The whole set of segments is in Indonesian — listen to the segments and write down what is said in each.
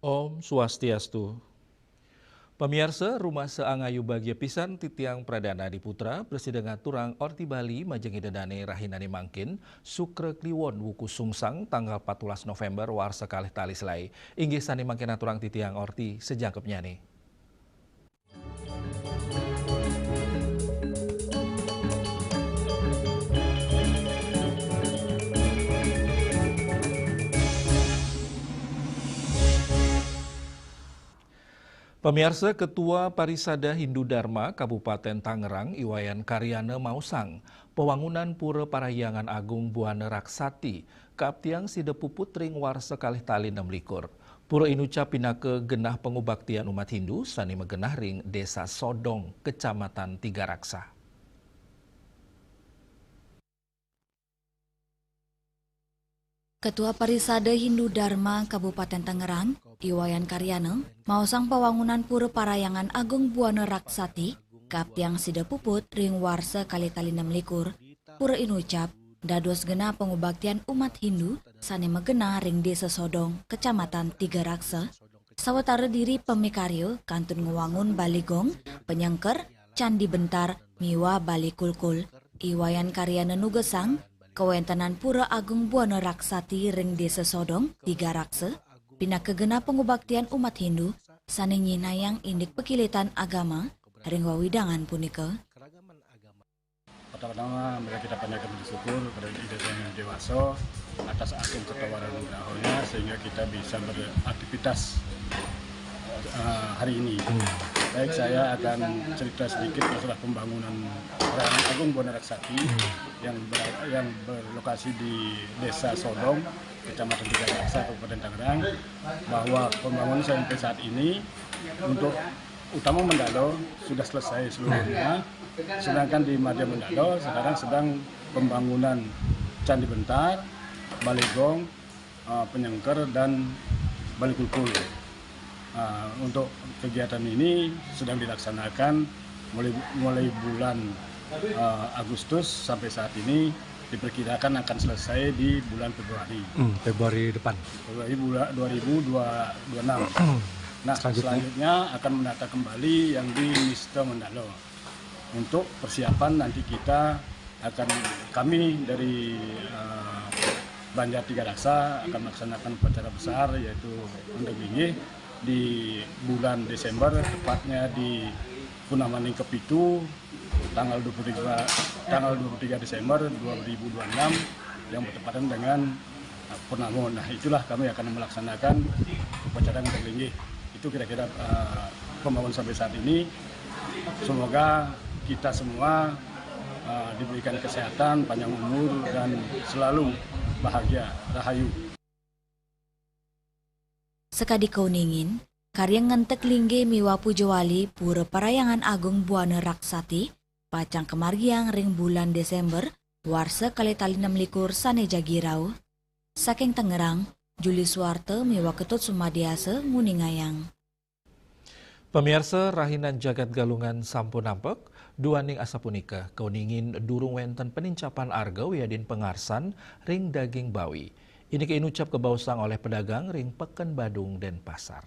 Om Swastiastu. Pemirsa, rumah seangayu bagia pisan titiang pradana di Putra, Presiden Turang Orti Bali majengidedane rahinane mangkin, Sukre Kliwon wuku sungsang tanggal 14 November war sekalih talis lai. Inggih sani mangkin aturang titiang Orti sejangkepnya nih. Pemirsa, Ketua Parisada Hindu Dharma Kabupaten Tangerang, Iwayan Karyana Mausang, pewangunan Pura Parahyangan Agung Buana Raksati, kaaptiang sida puput ring war sekalih tali 6 likur. Pura inuca pinake genah pengubaktian umat Hindu, sani megenah ring Desa Sodong, Kecamatan Tiga Raksa. Ketua Parisada Hindu Dharma Kabupaten Tangerang, Iwayan Karyana, mausang pewangunan Pura Parahyangan Agung Buana Raksati, kaaptiang sida puput ring warsa kali-kali 6 likur, pura inucap, dados genah pengubaktian umat Hindu, sane megena ring Desa Sodong, Kecamatan Tiga Raksa, sawetara diri pemikaryo kantun ngewangun baligong, penyengker, candi bentar, miwa bali kulkul, Iwayan Karyana nugesang, Kewentanan Pura Agung Buana Raksati ring Desa Sodong, Tiga Raksa, pinakegena pengubaktian umat Hindu, sane nyinayang indik pekilitan agama, ring wawidangan punika. Pertama-tama mereka kita panjatkan bersyukur kepada ide yang dewasa atas agung ketawaran dahulunya sehingga kita bisa beraktivitas hari ini. Baik, saya akan cerita sedikit masalah pembangunan Parahyangan Agung Buana Raksati yang berlokasi di Desa Sodong, Kecamatan Tiga Raksa, Kabupaten Tangerang, bahwa pembangunan sampai saat ini untuk utama Mendalo sudah selesai seluruhnya, sedangkan di Madya Mendalo sekarang sedang pembangunan Candi Bentar, Baligong, Penyengker, dan Balikulkul. Untuk kegiatan ini sedang dilaksanakan mulai bulan Agustus sampai saat ini diperkirakan akan selesai di bulan Februari. Februari depan. Februari 2026. Nah, selanjutnya akan menata kembali yang di Mista Mendalo. Untuk persiapan nanti kami dari Banjar Tiga Raksa akan melaksanakan upacara besar yaitu Undang di bulan Desember, tepatnya di Punamaning Kepitu tanggal 23 Desember 2026 yang bertepatan dengan Purnamo. Nah, itulah kami akan melaksanakan upacara Undang. Itu kira-kira pembangunan sampai saat ini. Semoga kita semua diberikan kesehatan, panjang umur, dan selalu bahagia, rahayu. Sekadi kauningin, karya ngentek lingge miwa pujawali Pura Parahyangan Agung Buana Raksati, pacang kemargiang ring bulan Desember, warsa kali tali 6 likur sane jagirau. Saking Tangerang, Juli Suwarte miwa Ketut Sumadiase Nguningayang. Pemirsa, rahinan jagat galungan sampun nampek, duaning asapunika, kauningin durung wenten penincapan arga wiadin pengarsan ring daging bawi. Ini keinucap kebausang oleh pedagang ring Peken Badung dan Pasar.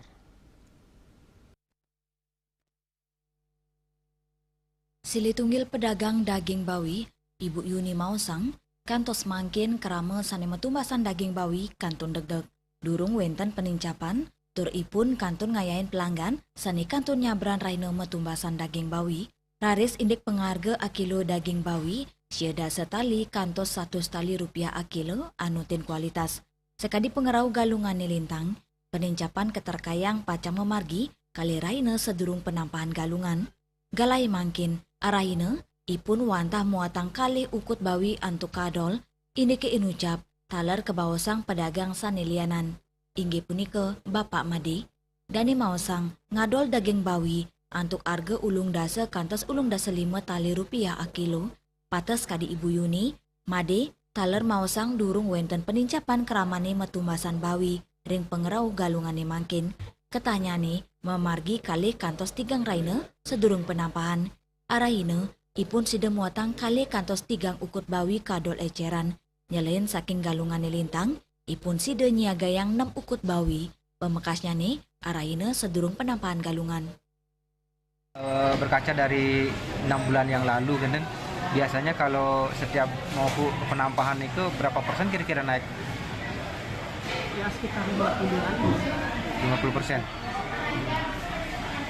Silitunggil pedagang daging bawi, Ibu Yuni Mausang, kantos mangkin kerama sane metumbasan daging bawi kantun degdeg. Durung wenten penincapan, tur ipun kantun ngayain pelanggan, sane kantun nyabran raina metumbasan daging bawi, raris indik pengharga akilo daging bawi, siada setali kantos 1 tali rupiah akilo anutin kualitas. Sekadi pengerau galungan nilintang, penincapan keterkayang pacang memargi kali raina sedurung penampahan galungan. Galai mangkin, arahina, ipun wantah muatang kali ukut bawi antuk kadol, ini ke inucap, talar kebawasang pedagang sanilianan. Inggi punike Bapak Madi, Dani mausang ngadol daging bawi, antuk arga ulung dasa kantos ulung dasa 5 tali rupiah akilo. Patas kadi Ibu Yuni, Made, taler mausang durung wenten penincapan keramane metumbasan bawi, ring pengerau galungane mangkin. Ketanyane, memargi kali kantos 3 raina, sedurung penampahan. Arahina, ipun sida muatang kali kantos 3 ukut bawi kadol eceran. Nyalain saking galungane lintang, ipun sida nyiagayang 6 ukut bawi, Pemekasnya nih, arahina sedurung penampahan galungan. Berkaca dari 6 bulan yang lalu kan, biasanya kalau setiap mau penampahan itu berapa persen kira-kira naik? Ya sekitar 50-an. 50%.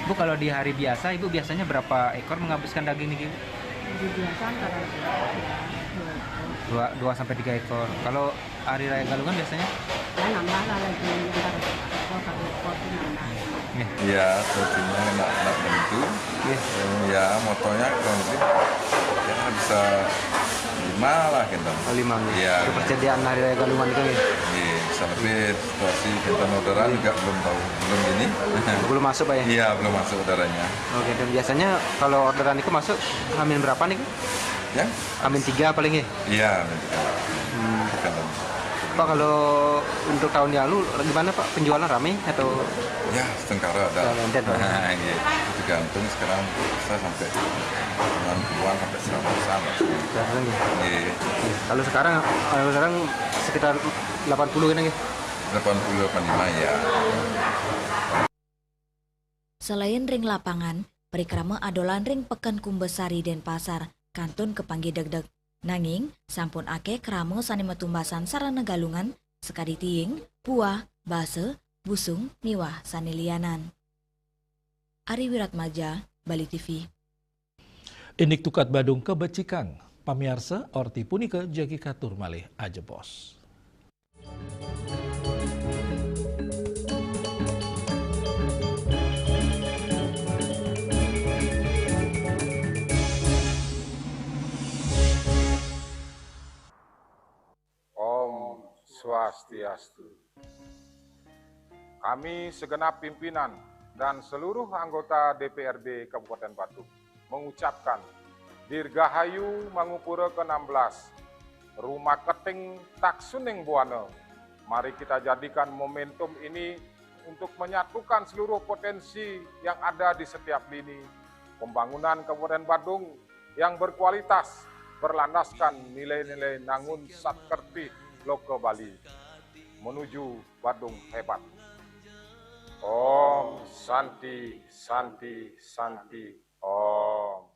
Bu, kalau di hari biasa Ibu biasanya berapa ekor menghabiskan daging nih, Bu? Jadi biasa antara 2 sampai 3 ekor. Kalau hari raya Galungan biasanya? ya nambah lah lagi antara 2 ekor itu nambah. Ya, sepertinya enak tentu. Ya, motonya kurang lebih ya bisa 5 lah kita. 5 Iya. Persediaan hari raya Galungan itu ya? Iya, bisa lebih situasi kita orderan juga belum tahu, belum ini. Belum masuk Pak ya? Iya, belum masuk orderannya. Oke, dan biasanya kalau orderan itu masuk Amin berapa nih? Ya? Amin 3 paling ya? Iya, nanti kita. Pak, kalau untuk tahun lalu gimana Pak? Penjualan ramai atau? Ya, setengkara ada. Enten, Pak. Nah, iya. Tergantung sekarang bisa sampai 90-an sampai 100-an. Iya. Kalau sekarang sekitar 80 kan ya? 80-85 ya. Selain ring lapangan, perikrama adolan ring Peken Kumbesari Denpasar, kantun kepanggih deg-deg. Nanging, sampun ake krama sane metumbasan sarana galungan, sekadi tiing, buah, base, busung, miwah sane lianan. Ari Wiratmaja, Bali TV. Indik tukat Badung ke Becikang, pamiarsa orti punika jagi katur malih aja bos. Om Swastiastu. Kami segenap pimpinan dan seluruh anggota DPRD Kabupaten Badung mengucapkan Dirgahayu Mangupura ke-16, Rumah Keting Taksuning Buana. Mari kita jadikan momentum ini untuk menyatukan seluruh potensi yang ada di setiap lini pembangunan Kabupaten Badung yang berkualitas, berlandaskan nilai-nilai Nangun Satkerti Loko Bali menuju Badung hebat. Om Santi Santi Santi Om.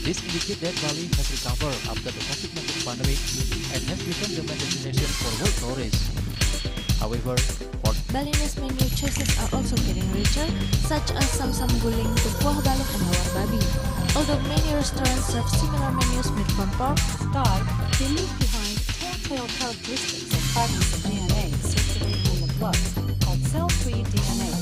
This indicates that Bali has recovered after the COVID-19 pandemic and has become the main destination for world tourists. However, Balinese menu choices are also getting richer, such as samsam guling, tubuh balok, and hawar babi. Although many restaurants serve similar menus made from pork, Start, they leave behind telltale characteristics of fragments of DNA circulating in the blood called cell-free DNA.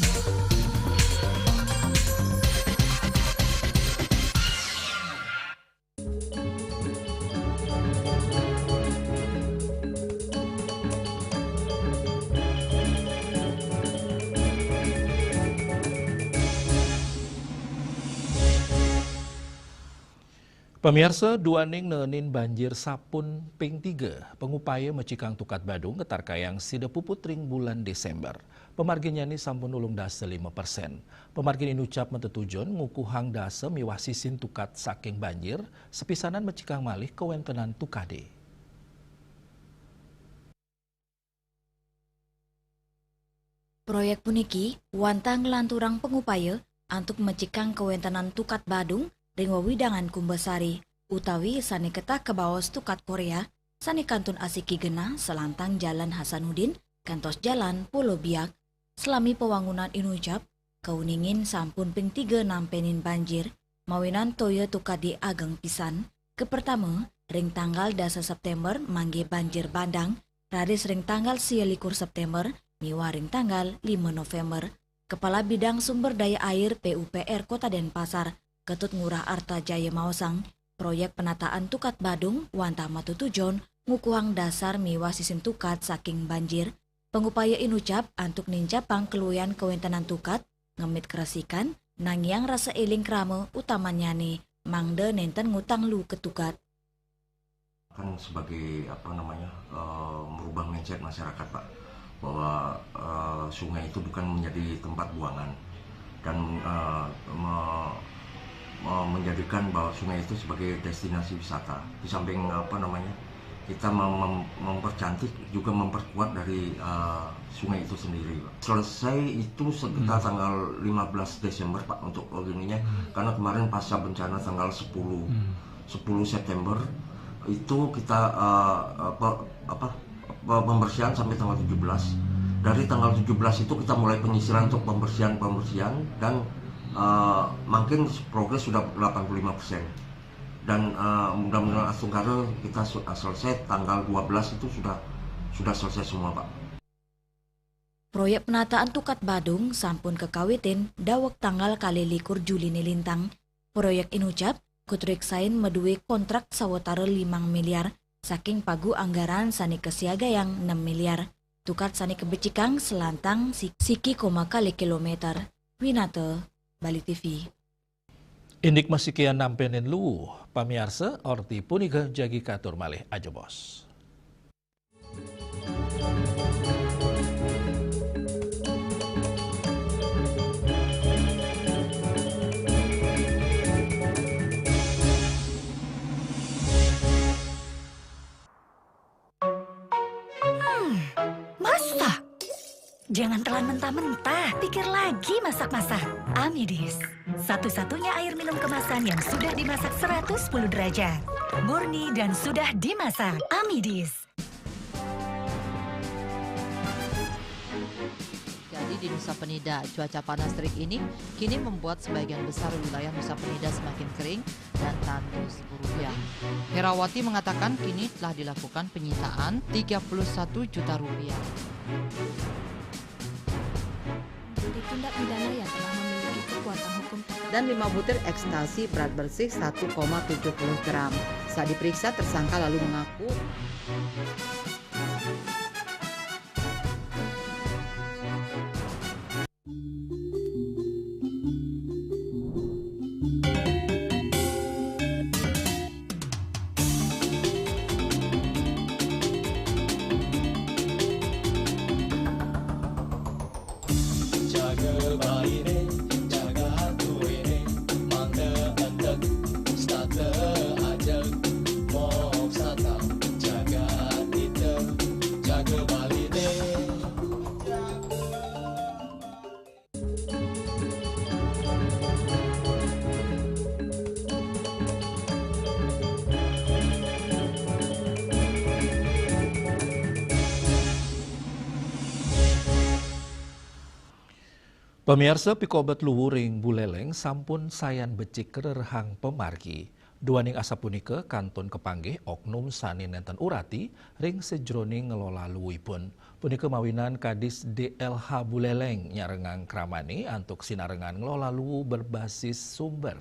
pemirsa duaning neunin banjir sapun ping 3, pengupaya mecikang tukat Badung ketar kayang sida puput ring bulan Desember. Pemargin yani sampun ulung dasa 5%. Pemargin ini ucap mentetujon ngukuhang dasa miwah sisin tukat saking banjir, sepisanan mecikang malih kewentenan tukade. Proyek puniki, wantang lanturang pengupaya untuk mecikang kewentenan tukat Badung ring wawidangan Kumbesari, utawi sani ketah ke bawas tukat Korea, sani kantun asiki gena selantang Jalan Hasanuddin, kantos Jalan Pulau Biak, selami pewangunan inucap, keuningin sampun ping 3 nampenin banjir, mawinan toyo tukat di ageng pisan, ke pertama, ring tanggal 10 September mangge banjir bandang, radis ring tanggal 21 September, miwa ring tanggal 5 November, Kepala Bidang Sumber Daya Air PUPR Kota Denpasar, Ketut Ngurah Arta Jaya Mausang, proyek penataan tukat Badung wantah matutujon ngukuhang dasar miwa sisin tukat saking banjir, pengupaya inucap antuk nincapang keluyan kewentanan tukat, ngemit kerasikan, nangyang rasa eling krame utamanya nih, mangde nenten ngutang lu ketukat. Kan sebagai merubah mindset masyarakat, Pak, bahwa sungai itu bukan menjadi tempat buangan dan menjadikan bahwa sungai itu sebagai destinasi wisata. Di samping kita mempercantik juga memperkuat dari sungai itu sendiri, Pak. Selesai itu sekitar tanggal 15 Desember, Pak, untuk ininya, karena kemarin pasca bencana tanggal 10 September itu kita pembersihan sampai tanggal 17. Dari tanggal 17 itu kita mulai penyisiran untuk pembersihan dan makin progres sudah 85%. Dan mudah-mudahan Asungkara kita selesai tanggal 12 itu sudah selesai semua, Pak. Proyek penataan Tukat Badung sampun kekawitin dawek tanggal kali 21 Juli nilintang. Proyek inucap kutriksain medui kontrak sawetara 5 miliar saking pagu anggaran sani kesiaga yang 6 miliar. Tukat sani kebecikang selantang siki koma kali kilometer. Winata, Bali TV. Indik masih kian nampenin lu, pamiarsa orti punika jagi katur malih aja bos. Jangan telan mentah-mentah, pikir lagi masak-masak. Amidis, satu-satunya air minum kemasan yang sudah dimasak 110 derajat. Murni dan sudah dimasak. Amidis. Jadi di Nusa Penida, cuaca panas terik ini kini membuat sebagian besar wilayah Nusa Penida semakin kering dan tandus rupiah. Herawati mengatakan kini telah dilakukan penyitaan 31 juta rupiah. Tindak pidana yang telah memiliki kekuatan hukum dan 5 butir ekstasi berat bersih 1,70 gram. Saat diperiksa, tersangka lalu mengaku Pemirsa pikobat luwuring Buleleng sampun sayan becik kererhang pemargi. Duaning asa punika kantun kepanggih oknum sani nenten urati ring sejroning ngelola luwipun. Punika mawinan kadis DLH Buleleng nyarengang kramani antuk sinarengan ngelola luwu berbasis sumber.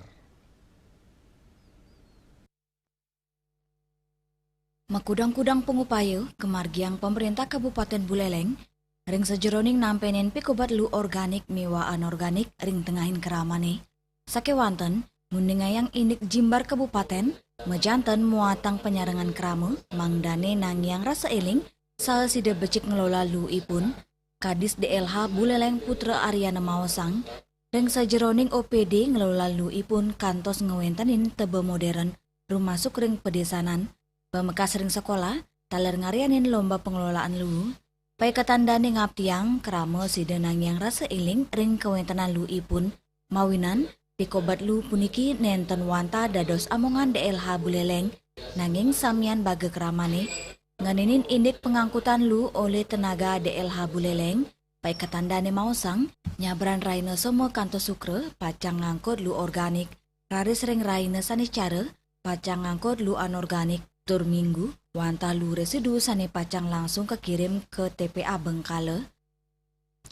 Makudang-kudang pengupaya kemargiang pemerintah Kabupaten Buleleng ring sejeroning nampenin pikobat lu organik miwa anorganik ring tengahin keramane. Sakewanten, mundingayang indik jimbar kabupaten, mejanten muatang penyarengan kerama, mangdane nangyang rasa eling, salah sida becik ngelola lu ipun, kadis DLH Buleleng Putra Aryana Maosang, ring sejeroning OPD ngelola lu ipun kantos ngewentanin tebe modern, rumasuk ring pedesanan, bemekas ring sekolah, taler ngarianin lomba pengelolaan lu, pai katandane ngaptiang kerama sida nangyang rasa eling ring kewentanan lu ipun mawinan pikobat lu puniki nenten wanta dados amongan DLH Buleleng nanging samian baga keramane nganinin indik pengangkutan lu oleh tenaga DLH Buleleng pai katandane maosang nyabran raina semua kanto sukre pacang ngangkut lu organik raris ring raina sanicara pacang ngangkut lu anorganik tur minggu wanta lu residu sane pacang langsung kekirim ke TPA Bengkale.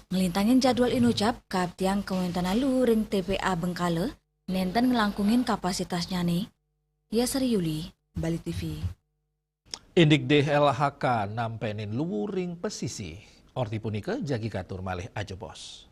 Ngelintangin jadwal inucap kaptiang kewentanan lu ring TPA Bengkale nenten ngelangkungin kapasitasnya nih. Ya Seri Yuli, Bali TV. Indik DLHK nampenin luwuring pesisi. Orti punika jagi katur malih aja bos.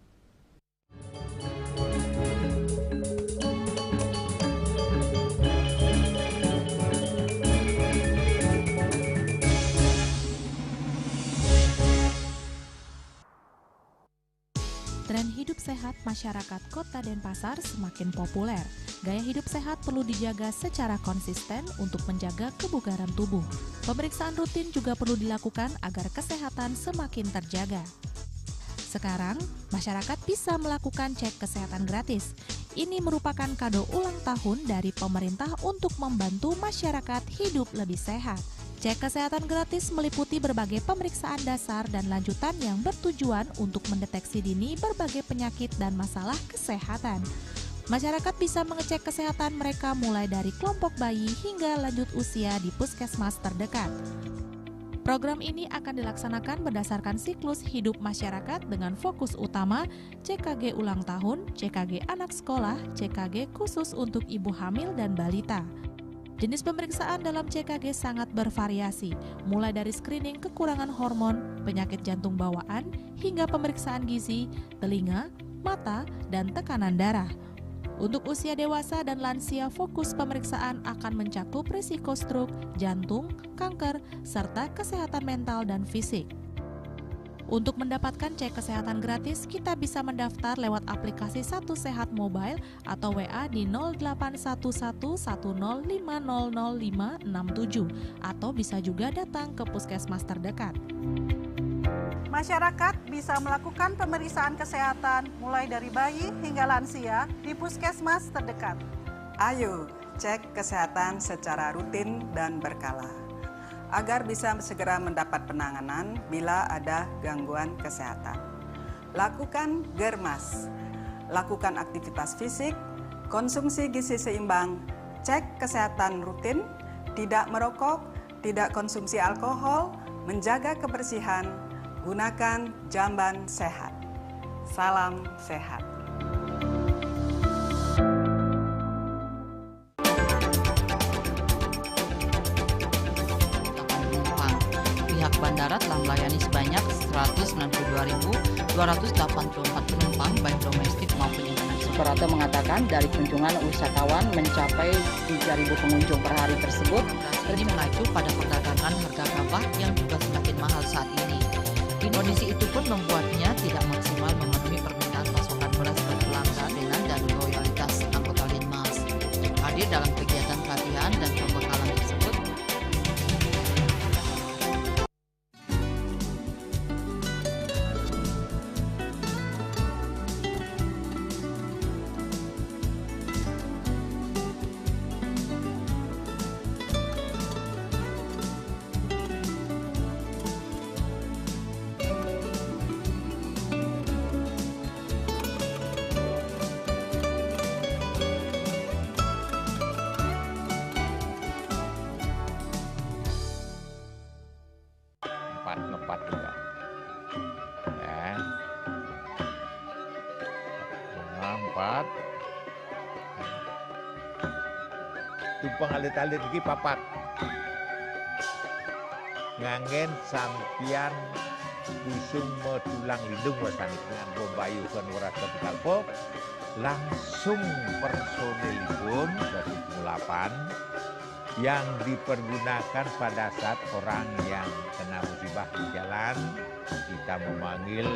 Tren hidup sehat masyarakat Kota Denpasar semakin populer. Gaya hidup sehat perlu dijaga secara konsisten untuk menjaga kebugaran tubuh. Pemeriksaan rutin juga perlu dilakukan agar kesehatan semakin terjaga. Sekarang, masyarakat bisa melakukan cek kesehatan gratis. Ini merupakan kado ulang tahun dari pemerintah untuk membantu masyarakat hidup lebih sehat. Cek kesehatan gratis meliputi berbagai pemeriksaan dasar dan lanjutan yang bertujuan untuk mendeteksi dini berbagai penyakit dan masalah kesehatan. Masyarakat bisa mengecek kesehatan mereka mulai dari kelompok bayi hingga lanjut usia di puskesmas terdekat. Program ini akan dilaksanakan berdasarkan siklus hidup masyarakat dengan fokus utama CKG ulang tahun, CKG anak sekolah, CKG khusus untuk ibu hamil dan balita. Jenis pemeriksaan dalam CKG sangat bervariasi, mulai dari screening kekurangan hormon, penyakit jantung bawaan, hingga pemeriksaan gizi, telinga, mata, dan tekanan darah. Untuk usia dewasa dan lansia, fokus pemeriksaan akan mencakup risiko stroke, jantung, kanker, serta kesehatan mental dan fisik. Untuk mendapatkan cek kesehatan gratis, kita bisa mendaftar lewat aplikasi Satu Sehat Mobile atau WA di 081110500567 atau bisa juga datang ke puskesmas terdekat. Masyarakat bisa melakukan pemeriksaan kesehatan mulai dari bayi hingga lansia di puskesmas terdekat. Ayo cek kesehatan secara rutin dan berkala, agar bisa segera mendapat penanganan bila ada gangguan kesehatan. Lakukan germas, lakukan aktivitas fisik, konsumsi gizi seimbang, cek kesehatan rutin, tidak merokok, tidak konsumsi alkohol, menjaga kebersihan, gunakan jamban sehat. Salam sehat. Bandara telah melayani sebanyak 192.284 penumpang baik domestik maupun internasional. Operator mengatakan dari kunjungan wisatawan mencapai 3.000 pengunjung per hari tersebut. Ini mengacu pada perdagangan harga gabah yang juga semakin mahal saat ini. Kondisi itu pun membuatnya tidak maksimal memenuhi permintaan pasokan beras ke pelanggan dan loyalitas anggota Linmas. Hadir dalam kegiatan pelatihan dan pembekalan tersebut, ngepat juga ya, bunga 4 tumpang alit-alit lagi papat ngangen sampian busung metulang lindung wasani dengan bombayu kan warasan kalpo langsung personelipun dari 8 yang dipergunakan pada saat orang yang kena musibah di jalan, kita memanggil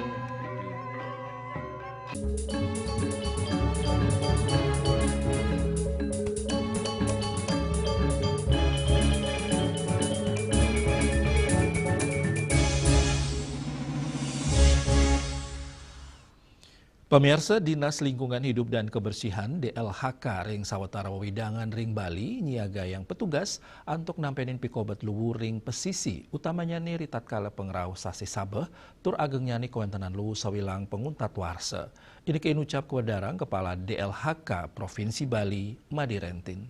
Pemirsa, Dinas Lingkungan Hidup dan Kebersihan DLHK ring sawetara wewidangan ring Bali nyiaga yang petugas untuk nampenin pikobat luwu ring pesisi utamanya nih tatkala pengrau sasi sabeh tur agengnya nih kawentenan luwu sawilang penguntat warse. Ini keinucap kewedarang Kepala DLHK Provinsi Bali Madi Rentin.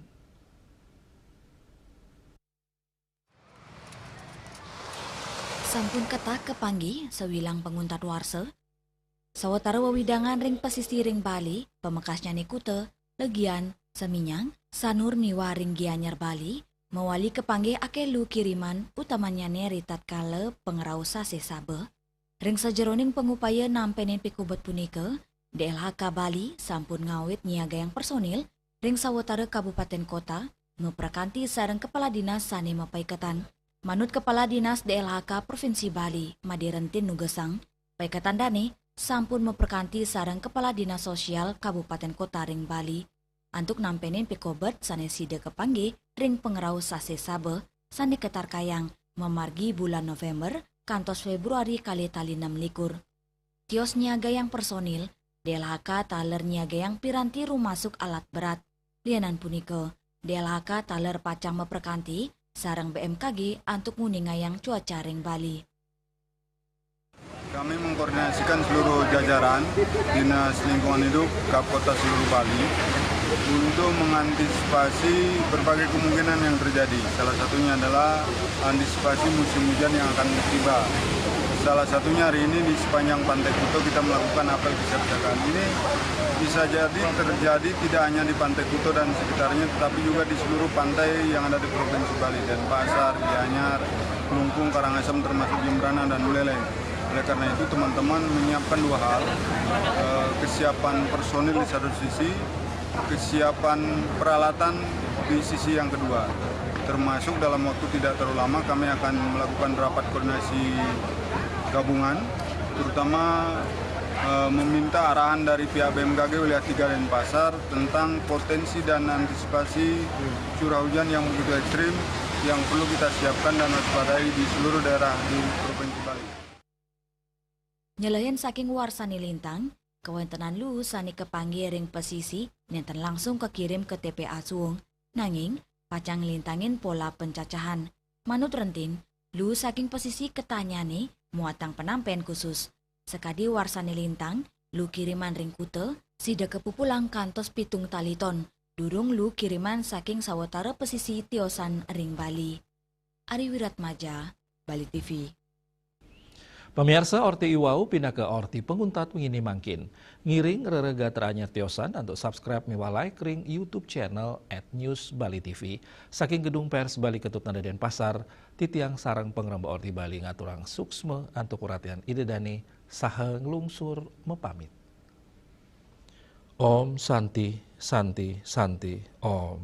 Sampun ketak kepanggi sawilang penguntat warse. Sawetara wewidangan ring pesisir ring Bali, pemekasnya Nikute, Legian, Seminyang, Sanur miwa ring Gianyar Bali, mewali kepanggih ake lu kiriman utamanya neri tatkala pengerau sase sabe. Ring sajeroning pengupaya nampenin pikubet punika, DLHK Bali sampun ngawit nyiaga yang personil ring sawetara kabupaten kota meprakanti sareng kepala dinas sane mapaiketan. Manut kepala dinas DLHK Provinsi Bali Madirentin Nugesang, paiketan dane sampun meprakanti sareng kepala dinas sosial kabupaten kota ring Bali antuk nampenin pikobet sane side kepanggih ring pengerau sase sabe sane ketar kayang memargi bulan November kantos Februari kali tali 6 likur. Tios niaga yang personil, DLHK taler niaga yang piranti rumasuk alat berat. Lianan puniko, DLHK taler pacang meperkanti, sarang BMKG antuk nguningayang cuaca ring Bali. Kami mengkoordinasikan seluruh jajaran Dinas Lingkungan Hidup Kapolres seluruh Bali untuk mengantisipasi berbagai kemungkinan yang terjadi. Salah satunya adalah antisipasi musim hujan yang akan tiba. Salah satunya hari ini di sepanjang Pantai Kuto kita melakukan apel kesiapsiagaan. Ini bisa jadi terjadi tidak hanya di Pantai Kuto dan sekitarnya, tetapi juga di seluruh pantai yang ada di Provinsi Bali, Denpasar, Gianyar, Kelungkung, Karangasem, termasuk Jembrana dan Buleleng. Oleh karena itu teman-teman menyiapkan dua hal, kesiapan personil di satu sisi, kesiapan peralatan di sisi yang kedua. Termasuk dalam waktu tidak terlalu lama kami akan melakukan rapat koordinasi gabungan, terutama meminta arahan dari pihak BMKG wilayah 3 Denpasar tentang potensi dan antisipasi curah hujan yang begitu ekstrim yang perlu kita siapkan dan waspadai di seluruh daerah di Provinsi Bali. Nyelayan saking warsani lintang, kewentenan lu sani kepanggih ring pesisi nenten langsung kekirim ke TPA Suung. Nanging, pacang lintangin pola pencacahan. Manut rentin, lu saking pesisi ketanyane muatang penampen khusus. Sekadi warsani lintang, lu kiriman ring kute, sida kepupulang kantos pitung taliton. Durung lu kiriman saking sawetara pesisi tiosan ring Bali. Ari Wiratmaja, Bali TV. Pemirsa Orti Iwau pindah ke Orti penguntat mengini mangkin. Ngiring rerega teranyar tiosan untuk subscribe miwa like ring YouTube channel @newsBaliTV. Saking gedung pers Bali Ketut Nada Denpasar, titiang sarang pengrembak Orti Bali ngaturang suksme antuk uratian idedane saha nglungsur mepamit. Om Santi, Santi, Santi, Om.